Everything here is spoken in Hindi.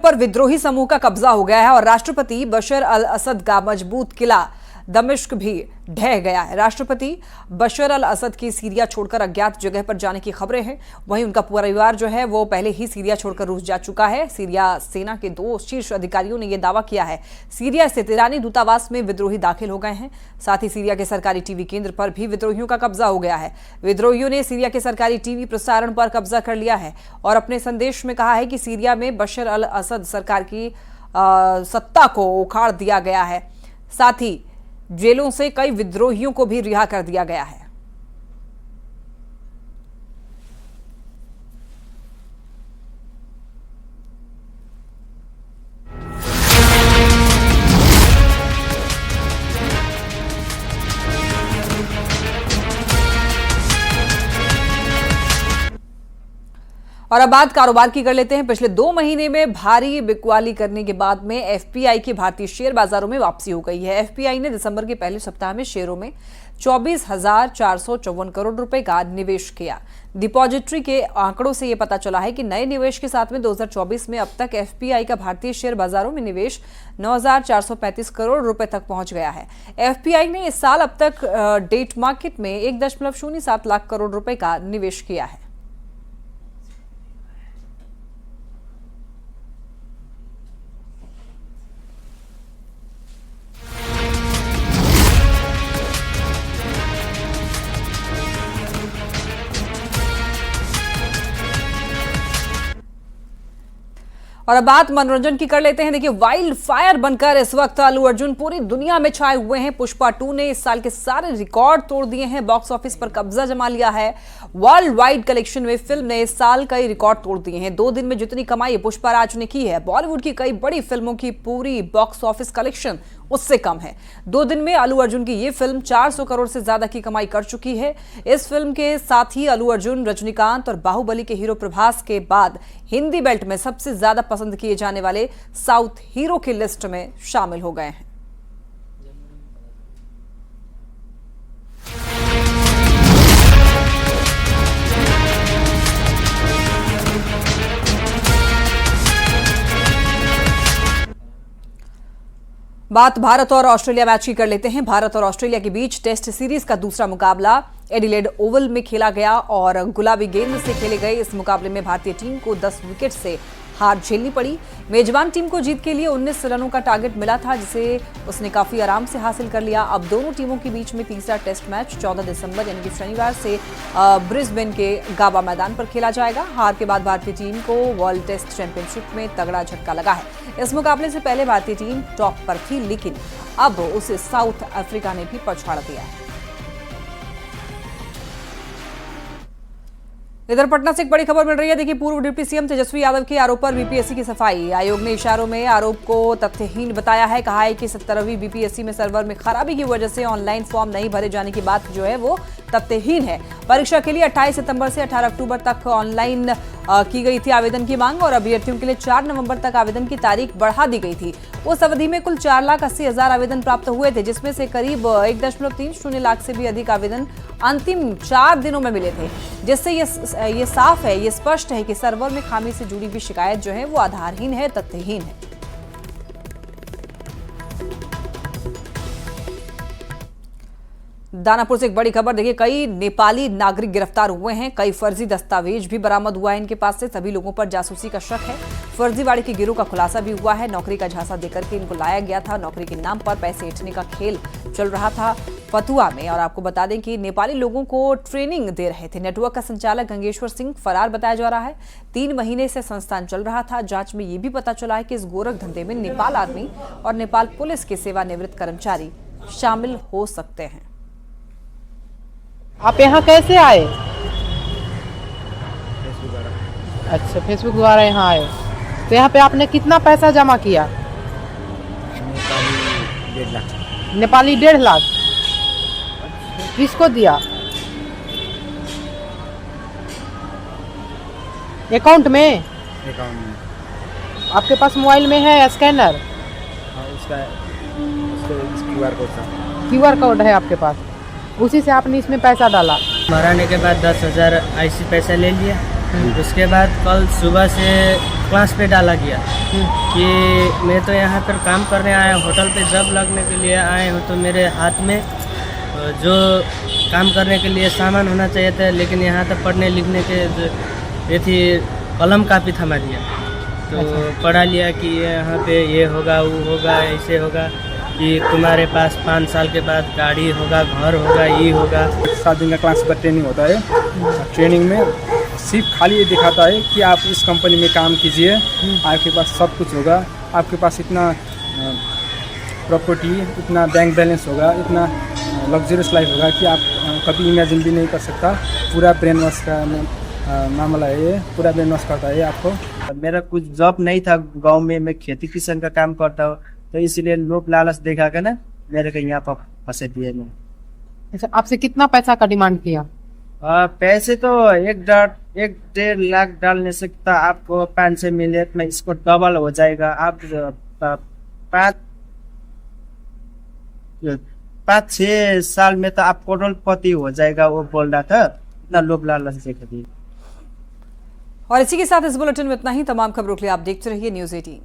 पर विद्रोही समूह का कब्जा हो गया है और राष्ट्रपति बशर अल असद का मजबूत किला दमिश्क भी ढह गया है। राष्ट्रपति बशर अल असद की सीरिया छोड़कर अज्ञात जगह पर जाने की खबरें हैं। वहीं उनका परिवार जो है वो पहले ही सीरिया छोड़कर रूस जा चुका है। सीरिया सेना के 2 शीर्ष अधिकारियों ने यह दावा किया है। सीरिया स्थित ईरानी दूतावास में विद्रोही दाखिल हो गए हैं। साथ ही सीरिया के सरकारी टीवी केंद्र पर भी विद्रोहियों का कब्जा हो गया है। विद्रोहियों ने सीरिया के सरकारी टीवी प्रसारण पर कब्जा कर लिया है और अपने संदेश में कहा है कि सीरिया में बशर अल असद सरकार की सत्ता को उखाड़ दिया गया है। साथ ही जेलों से कई विद्रोहियों को भी रिहा कर दिया गया है। और अब बात कारोबार की कर लेते हैं। पिछले 2 महीने में भारी बिकवाली करने के बाद में एफपीआई की भारतीय शेयर बाजारों में वापसी हो गई है। एफपीआई ने दिसंबर के पहले सप्ताह में शेयरों में 24,454 करोड़ रुपए का निवेश किया। डिपॉजिटरी के आंकड़ों से यह पता चला है कि नए निवेश के साथ में 2024 में अब तक एफपीआई का भारतीय शेयर बाजारों में निवेश 9,435 करोड़ रुपए तक पहुंच गया है। एफपीआई ने इस साल अब तक डेट मार्केट में 1.07 लाख करोड़ रुपए का निवेश किया है। और अब बात मनोरंजन की कर लेते हैं। देखिए, वाइल्ड फायर बनकर इस वक्त अल्लू अर्जुन पूरी दुनिया में छाए हुए हैं। पुष्पा 2 ने इस साल के सारे रिकॉर्ड तोड़ दिए हैं, बॉक्स ऑफिस पर कब्जा जमा लिया है। वर्ल्ड वाइड कलेक्शन में फिल्म ने इस साल कई रिकॉर्ड तोड़ दिए हैं। 2 दिन में जितनी कमाई पुष्पा राज ने की है, बॉलीवुड की कई बड़ी फिल्मों की पूरी बॉक्स ऑफिस कलेक्शन उससे कम है। 2 दिन में अल्लू अर्जुन की ये फिल्म 400 करोड़ से ज्यादा की कमाई कर चुकी है। इस फिल्म के साथ ही अल्लू अर्जुन, रजनीकांत और बाहुबली के हीरो प्रभास के बाद हिंदी बेल्ट में सबसे ज्यादा पसंद किए जाने वाले साउथ हीरो की लिस्ट में शामिल हो गए हैं। बात भारत और ऑस्ट्रेलिया मैच की कर लेते हैं। भारत और ऑस्ट्रेलिया के बीच टेस्ट सीरीज का दूसरा मुकाबला एडिलेड ओवल में खेला गया और गुलाबी गेंद से खेले गए इस मुकाबले में भारतीय टीम को 10 विकेट से हार झेलनी पड़ी। मेजबान टीम को जीत के लिए 19 रनों का टारगेट मिला था, जिसे उसने काफी आराम से हासिल कर लिया। अब दोनों टीमों के बीच में तीसरा टेस्ट मैच 14 दिसंबर यानी कि शनिवार से ब्रिस्बेन के गाबा मैदान पर खेला जाएगा। हार के बाद भारतीय टीम को वर्ल्ड टेस्ट चैंपियनशिप में तगड़ा झटका लगा है। इस मुकाबले से पहले भारतीय टीम टॉप पर थी, लेकिन अब उसे साउथ अफ्रीका ने भी पछाड़ दिया है। इधर पटना से एक बड़ी खबर मिल रही है। देखिए, पूर्व डिप्टी सीएम तेजस्वी यादव के आरोप पर बीपीएससी की सफाई। आयोग ने इशारों में आरोप को तथ्यहीन बताया है। कहा है कि 17वीं बीपीएससी में सर्वर में खराबी की वजह से ऑनलाइन फॉर्म नहीं भरे जाने की बात जो है वो तथ्यहीन है। परीक्षा के लिए 28 सितंबर से 18 अक्टूबर तक ऑनलाइन की गई थी आवेदन की मांग और अभ्यर्थियों के लिए 4 नवंबर तक आवेदन की तारीख बढ़ा दी गई थी। उस अवधि में कुल 4,80,000 आवेदन प्राप्त हुए थे, जिसमें से करीब 1.30 लाख से भी अधिक आवेदन अंतिम 4 दिनों में मिले थे, जिससे ये साफ है, ये स्पष्ट है कि सर्वर में खामी से जुड़ी भी शिकायत जो है वो आधारहीन है, तथ्यहीन है। दानापुर से एक बड़ी खबर। देखिए, कई नेपाली नागरिक गिरफ्तार हुए हैं। कई फर्जी दस्तावेज भी बरामद हुआ है इनके पास से। सभी लोगों पर जासूसी का शक है। फर्जीवाड़े के गिरोह का खुलासा भी हुआ है। नौकरी का झांसा देकर के इनको लाया गया था। नौकरी के नाम पर पैसे ऐंठने का खेल चल रहा था फतुआ में। और आपको बता दें कि नेपाली लोगों को ट्रेनिंग दे रहे थे। नेटवर्क का संचालक गंगेश्वर सिंह फरार बताया जा रहा है। 3 महीने से संस्थान चल रहा था। जांच में ये भी पता चला है कि इस गोरख धंधे में नेपाल आर्मी और नेपाल पुलिस के सेवानिवृत्त कर्मचारी शामिल हो सकते हैं। आप यहाँ कैसे आए? अच्छा, फेसबुक द्वारा यहाँ आए। तो यहाँ पे आपने कितना पैसा जमा किया? नेपाली 1.5 लाख। किसको दिया? अकाउंट में? आपके पास मोबाइल में है स्कैनर? QR कोड है आपके पास, उसी से आपने इसमें पैसा डाला। मराने के बाद 10,000 ऐसी पैसा ले लिया। उसके बाद कल सुबह से क्लास पे डाला गया कि मैं तो यहाँ पर काम करने आया, होटल पे जॉब लगने के लिए आए हूँ, तो मेरे हाथ में जो काम करने के लिए सामान होना चाहिए था, लेकिन यहाँ तक पढ़ने लिखने के ये थी, कलम कापी थमा दिया। तो पढ़ा लिया कि यहाँ पे ये होगा, वो होगा, ऐसे होगा कि तुम्हारे पास 5 साल के बाद गाड़ी होगा, घर होगा, ये होगा। 7 दिन का क्लास का ट्रेनिंग होता है। ट्रेनिंग में सिर्फ खाली ये दिखाता है कि आप इस कंपनी में काम कीजिए, आपके पास सब कुछ होगा, आपके पास इतना प्रॉपर्टी, इतना बैंक बैलेंस होगा, इतना लग्जरियस लाइफ होगा कि आप कभी इमेजिन भी नहीं कर सकता। पूरा ब्रेन वॉश का मामला है ये, पूरा ब्रेन वॉश करता है आपको। मेरा कुछ जॉब नहीं था गांव में, मैं खेती किसान का काम करता हूँ, तो इसलिए लोभ लालच देखा कर ना मेरे को यहाँ पर फंसे दिए मैं। अच्छा, आपसे कितना पैसा का डिमांड किया? पैसे तो 1.5 लाख डालने से तो आपको 5-6 मिनट में इसको डबल हो जाएगा। आप 5-6 साल में तो आप करोड़पति हो जाएगा, वो बोल रहा था। इतना लोभ लालच देखा दिए। और इसी के साथ इस बुलेटिन में इतना ही। तमाम खबरों के लिए आप देखते रहिए News 18।